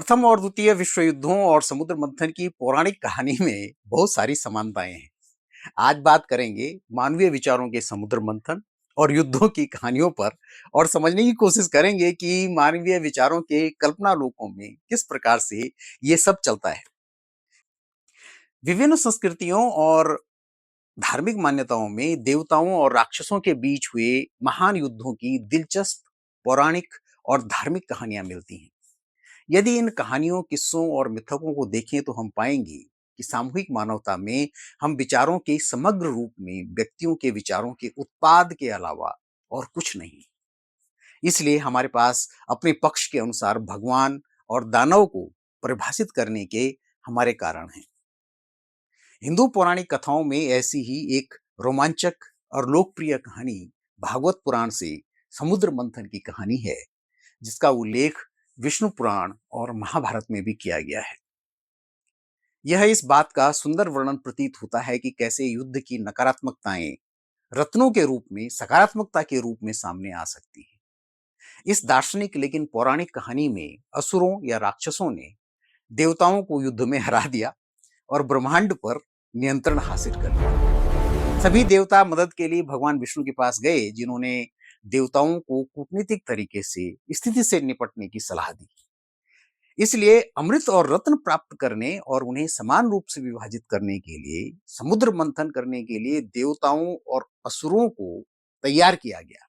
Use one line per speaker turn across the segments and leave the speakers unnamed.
प्रथम और द्वितीय विश्व युद्धों और समुद्र मंथन की पौराणिक कहानी में बहुत सारी समानताएं हैं। आज बात करेंगे मानवीय विचारों के समुद्र मंथन और युद्धों की कहानियों पर और समझने की कोशिश करेंगे कि मानवीय विचारों के कल्पना लोकों में किस प्रकार से ये सब चलता है। विभिन्न संस्कृतियों और धार्मिक मान्यताओं में देवताओं और राक्षसों के बीच हुए महान युद्धों की दिलचस्प पौराणिक और धार्मिक कहानियां मिलती हैं। यदि इन कहानियों, किस्सों और मिथकों को देखें तो हम पाएंगे कि सामूहिक मानवता में हम विचारों के समग्र रूप में व्यक्तियों के विचारों के उत्पाद के अलावा और कुछ नहीं। इसलिए हमारे पास अपने पक्ष के अनुसार भगवान और दानव को परिभाषित करने के हमारे कारण हैं। हिंदू पौराणिक कथाओं में ऐसी ही एक रोमांचक और लोकप्रिय कहानी भागवत पुराण से समुद्र मंथन की कहानी है, जिसका उल्लेख विष्णु पुराण और महाभारत में भी किया गया है। यह इस बात का सुंदर वर्णन प्रतीत होता है कि कैसे युद्ध की नकारात्मकताएं रत्नों के रूप में सकारात्मकता के रूप में सामने आ सकती हैं। इस दार्शनिक लेकिन पौराणिक कहानी में असुरों या राक्षसों ने देवताओं को युद्ध में हरा दिया और ब्रह्मांड पर नियंत्रण हासिल कर लिया। सभी देवता मदद के लिए भगवान विष्णु के पास गए, जिन्होंने देवताओं को कूटनीतिक तरीके से स्थिति से निपटने की सलाह दी। इसलिए अमृत और रत्न प्राप्त करने और उन्हें समान रूप से विभाजित करने के लिए समुद्र मंथन करने के लिए देवताओं और असुरों को तैयार किया गया।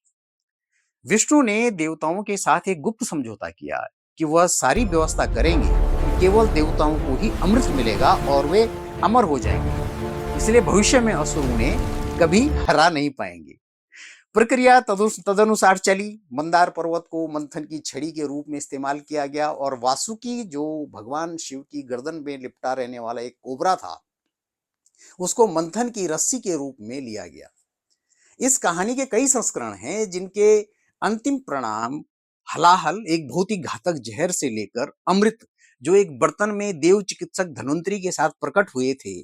विष्णु ने देवताओं के साथ एक गुप्त समझौता किया कि वह सारी व्यवस्था करेंगे कि केवल देवताओं को ही अमृत मिलेगा और वे अमर हो जाएंगे। इसलिए भविष्य में असुर उन्हें कभी हरा नहीं पाएंगे। प्रक्रिया तदनुसार चली। मंदार पर्वत को मंथन की छड़ी के रूप में इस्तेमाल किया गया और वासुकी, जो भगवान शिव की गर्दन में लिपटा रहने वाला एक कोबरा था, उसको मंथन की रस्सी के रूप में लिया गया। इस कहानी के कई संस्करण हैं, जिनके अंतिम परिणाम हलाहल, एक बहुत ही घातक जहर, से लेकर अमृत, जो एक बर्तन में देव चिकित्सक धन्वंतरी के साथ प्रकट हुए थे,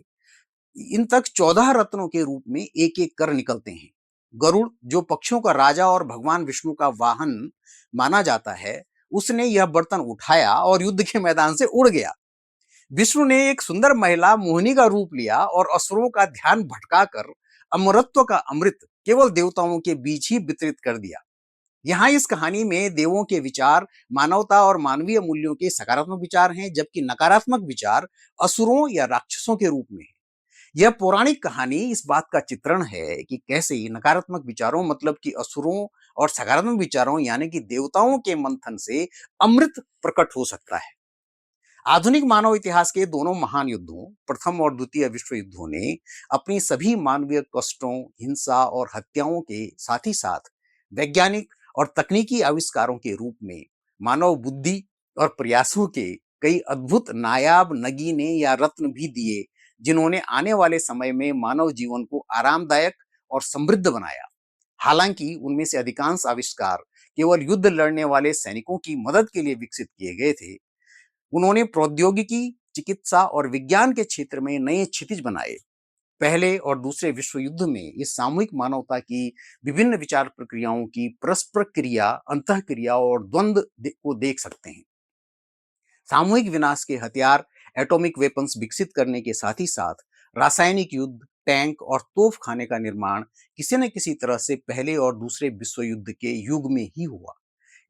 इन तक 14 रत्नों के रूप में एक एक कर निकलते हैं। गरुड़, जो पक्षियों का राजा और भगवान विष्णु का वाहन माना जाता है, उसने यह बर्तन उठाया और युद्ध के मैदान से उड़ गया। विष्णु ने एक सुंदर महिला मोहिनी का रूप लिया और असुरों का ध्यान भटकाकर अमरत्व का अमृत केवल देवताओं के बीच ही वितरित कर दिया। यहाँ इस कहानी में देवों के विचार मानवता और मानवीय मूल्यों के सकारात्मक विचार हैं, जबकि नकारात्मक विचार असुरों या राक्षसों के रूप में है। यह पौराणिक कहानी इस बात का चित्रण है कि कैसे नकारात्मक विचारों, मतलब कि असुरों, और सकारात्मक विचारों यानी कि देवताओं के मंथन से अमृत प्रकट हो सकता है। आधुनिक मानव इतिहास के दोनों महान युद्धों, प्रथम और द्वितीय विश्व युद्धों, ने अपनी सभी मानवीय कष्टों, हिंसा और हत्याओं के साथ ही साथ वैज्ञानिक और तकनीकी आविष्कारों के रूप में मानव बुद्धि और प्रयासों के कई अद्भुत नायाब नगीने या रत्न भी दिए, जिन्होंने आने वाले समय में मानव जीवन को आरामदायक और समृद्ध बनाया। हालांकि उनमें से अधिकांश आविष्कार केवल युद्ध लड़ने वाले सैनिकों की मदद के लिए विकसित किए गए थे, उन्होंने प्रौद्योगिकी, चिकित्सा और विज्ञान के क्षेत्र में नए क्षितिज बनाए। पहले और दूसरे विश्व युद्ध में इस सामूहिक मानवता की विभिन्न विचार प्रक्रियाओं की परस्पर क्रिया, अंतःक्रिया और द्वंद्व को देख सकते हैं। सामूहिक विनाश के हथियार, एटॉमिक वेपन्स विकसित करने के साथ ही साथ रासायनिक युद्ध, टैंक और तोप खाने का निर्माण किसी न किसी तरह से पहले और दूसरे विश्व युद्ध के युग में ही हुआ।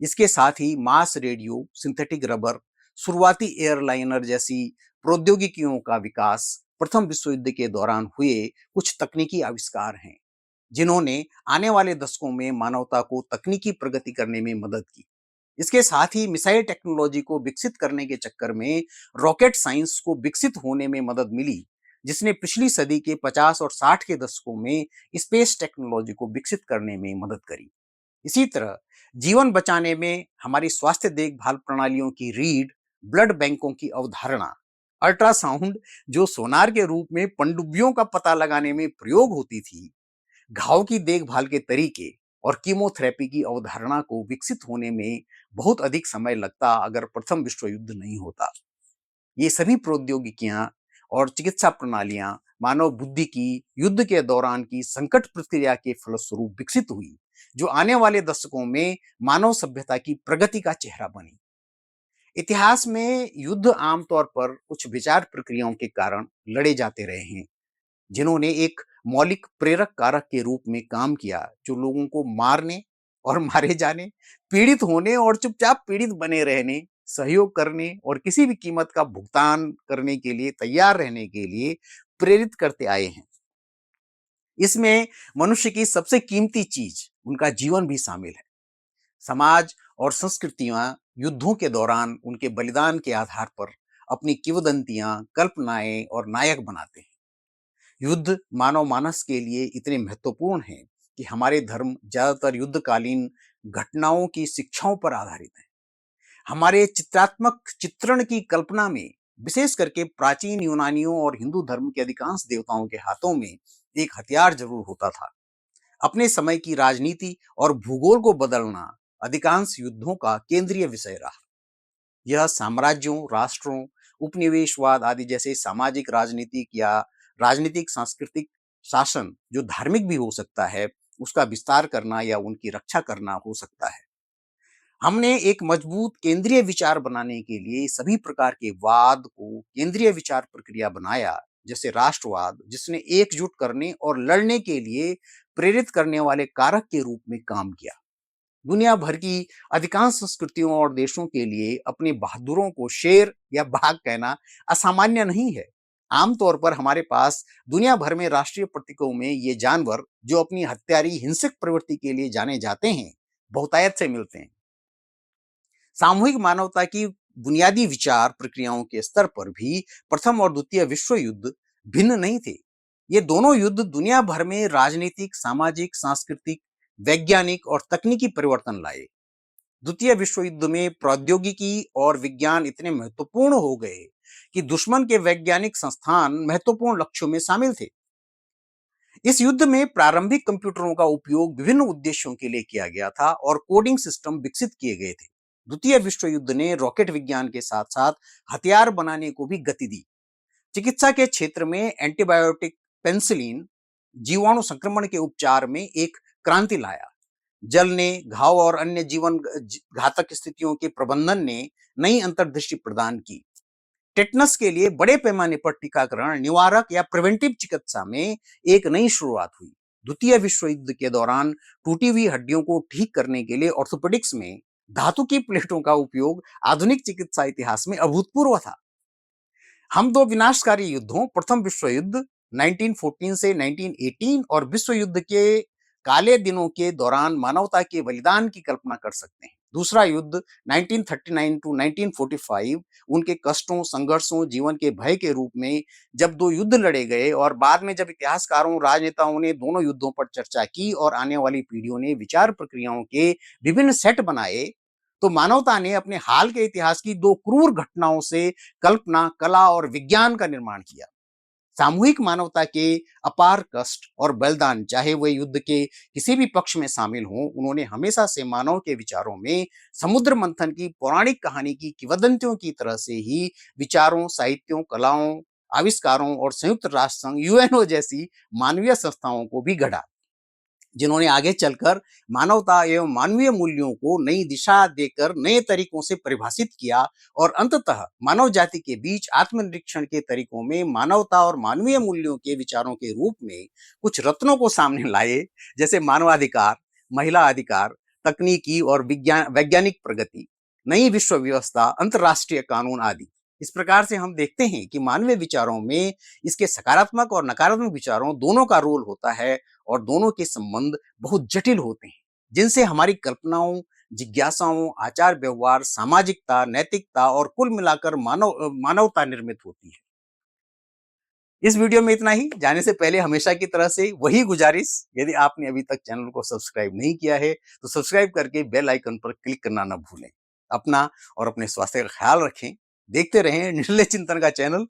इसके साथ ही मास रेडियो, सिंथेटिक रबर, शुरुआती एयरलाइनर जैसी प्रौद्योगिकियों का विकास प्रथम विश्व युद्ध के दौरान हुए कुछ तकनीकी आविष्कार हैं, जिन्होंने आने वाले दशकों में मानवता को तकनीकी प्रगति करने में मदद की। इसके साथ ही मिसाइल टेक्नोलॉजी को विकसित करने के चक्कर में रॉकेट साइंस को विकसित होने में मदद मिली, जिसने पिछली सदी के 50 और 60 के दशकों में स्पेस टेक्नोलॉजी को विकसित करने में मदद करी। इसी तरह जीवन बचाने में हमारी स्वास्थ्य देखभाल प्रणालियों की रीढ़, ब्लड बैंकों की अवधारणा, अल्ट्रासाउंड, जो सोनार के रूप में पनडुब्बियों का पता लगाने में प्रयोग होती थी, घाव की देखभाल के तरीके और कीमोथेरेपी की अवधारणा को विकसित होने में बहुत अधिक समय लगता अगर प्रथम विश्व युद्ध नहीं होता। ये सभी प्रौद्योगिकियां और चिकित्सा प्रणालियां मानव बुद्धि की युद्ध के दौरान की संकट प्रक्रिया के फलस्वरूप विकसित हुई, जो आने वाले दशकों में मानव सभ्यता की प्रगति का चेहरा बनी। इतिहास में युद्ध आमतौर पर कुछ विचार प्रक्रियाओं के कारण लड़े जाते रहे हैं, जिन्होंने एक मौलिक प्रेरक कारक के रूप में काम किया, जो लोगों को मारने और मारे जाने, पीड़ित होने और चुपचाप पीड़ित बने रहने, सहयोग करने और किसी भी कीमत का भुगतान करने के लिए तैयार रहने के लिए प्रेरित करते आए हैं। इसमें मनुष्य की सबसे कीमती चीज उनका जीवन भी शामिल है। समाज और संस्कृतियां युद्धों के दौरान उनके बलिदान के आधार पर अपनी किंवदंतियां, कल्पनाएं और नायक बनाते हैं। युद्ध मानव मानस के लिए इतने महत्वपूर्ण हैं कि हमारे धर्म ज्यादातर युद्धकालीन घटनाओं की शिक्षाओं पर आधारित है। हमारे चित्रात्मक चित्रण की कल्पना में, विशेष करके प्राचीन यूनानियों और हिंदू धर्म के अधिकांश देवताओं के हाथों में एक हथियार जरूर होता था। अपने समय की राजनीति और भूगोल को बदलना अधिकांश युद्धों का केंद्रीय विषय रहा। यह साम्राज्यों, राष्ट्रों, उपनिवेशवाद आदि जैसे सामाजिक, राजनीतिक या राजनीतिक सांस्कृतिक शासन, जो धार्मिक भी हो सकता है, उसका विस्तार करना या उनकी रक्षा करना हो सकता है। हमने एक मजबूत केंद्रीय विचार बनाने के लिए सभी प्रकार के वाद को केंद्रीय विचार प्रक्रिया बनाया, जैसे राष्ट्रवाद, जिसने एकजुट करने और लड़ने के लिए प्रेरित करने वाले कारक के रूप में काम किया। दुनिया भर की अधिकांश संस्कृतियों और देशों के लिए अपने बहादुरों को शेर या बाघ कहना असामान्य नहीं है। आमतौर पर हमारे पास दुनिया भर में राष्ट्रीय प्रतीकों में ये जानवर, जो अपनी हत्यारी हिंसक प्रवृत्ति के लिए जाने जाते हैं, बहुतायत से मिलते हैं। सामूहिक मानवता की बुनियादी विचार प्रक्रियाओं के स्तर पर भी प्रथम और द्वितीय विश्व युद्ध भिन्न नहीं थे। ये दोनों युद्ध दुनिया भर में राजनीतिक, सामाजिक, सांस्कृतिक, वैज्ञानिक और तकनीकी परिवर्तन लाए। द्वितीय विश्व युद्ध में प्रौद्योगिकी और विज्ञान इतने महत्वपूर्ण हो गए कि दुश्मन के वैज्ञानिक संस्थान महत्वपूर्ण लक्ष्यों में शामिल थे। इस युद्ध में प्रारंभिक कंप्यूटरों का उपयोग विभिन्न उद्देश्यों के लिए किया गया था और कोडिंग सिस्टम विकसित किए गए थे। द्वितीय विश्व युद्ध ने रॉकेट विज्ञान के साथ साथ हथियार बनाने को भी गति दी। चिकित्सा के क्षेत्र में एंटीबायोटिक, पेनिसिलिन, जीवाणु संक्रमण के उपचार में एक क्रांति लाया। जलने, घाव और अन्य जीवन घातक स्थितियों के प्रबंधन ने नई अंतर्दृष्टि प्रदान की। टेटनस के लिए बड़े पैमाने पर टीकाकरण, निवारक या प्रिवेंटिव चिकित्सा में एक नई शुरुआत हुई। द्वितीय विश्व युद्ध के दौरान टूटी हुई हड्डियों को ठीक करने के लिए ऑर्थोपेडिक्स में धातु की प्लेटों का उपयोग आधुनिक चिकित्सा इतिहास में अभूतपूर्व था। हम दो विनाशकारी युद्धों, प्रथम विश्व युद्ध 1914 से 1918 और विश्व युद्ध के काले दिनों के दौरान मानवता के बलिदान की कल्पना कर सकते हैं। दूसरा युद्ध 1939 टू 1945 उनके कष्टों, संघर्षों, जीवन के भय के रूप में जब दो युद्ध लड़े गए, और बाद में जब इतिहासकारों, राजनेताओं ने दोनों युद्धों पर चर्चा की और आने वाली पीढ़ियों ने विचार प्रक्रियाओं के विभिन्न सेट बनाए, तो मानवता ने अपने हाल के इतिहास की दो क्रूर घटनाओं से कल्पना, कला और विज्ञान का निर्माण किया। सामूहिक मानवता के अपार कष्ट और बलिदान, चाहे वे युद्ध के किसी भी पक्ष में शामिल हों, उन्होंने हमेशा से मानव के विचारों में समुद्र मंथन की पौराणिक कहानी की किंवदंतियों की तरह से ही विचारों, साहित्यों, कलाओं, आविष्कारों और संयुक्त राष्ट्र संघ यूएनओ जैसी मानवीय संस्थाओं को भी गढ़ा, जिन्होंने आगे चलकर मानवता एवं मानवीय मूल्यों को नई दिशा देकर नए तरीकों से परिभाषित किया और अंततः मानव जाति के बीच आत्मनिरीक्षण के तरीकों में मानवता और मानवीय मूल्यों के विचारों के रूप में कुछ रत्नों को सामने लाए, जैसे मानवाधिकार, महिला अधिकार, तकनीकी और वैज्ञानिक प्रगति, नई विश्व व्यवस्था, अंतर्राष्ट्रीय कानून आदि। इस प्रकार से हम देखते हैं कि मानवीय विचारों में इसके सकारात्मक और नकारात्मक विचारों दोनों का रोल होता है, और दोनों के संबंध बहुत जटिल होते हैं, जिनसे हमारी कल्पनाओं, जिज्ञासाओं, आचार व्यवहार, सामाजिकता, नैतिकता और कुल मिलाकर मानवता निर्मित होती है। इस वीडियो में इतना ही। जाने से पहले हमेशा की तरह से वही गुजारिश, यदि आपने अभी तक चैनल को सब्सक्राइब नहीं किया है तो सब्सक्राइब करके बेल आइकन पर क्लिक करना न भूलें। अपना और अपने स्वास्थ्य का ख्याल रखें। देखते रहें निर्णय चिंतन का चैनल।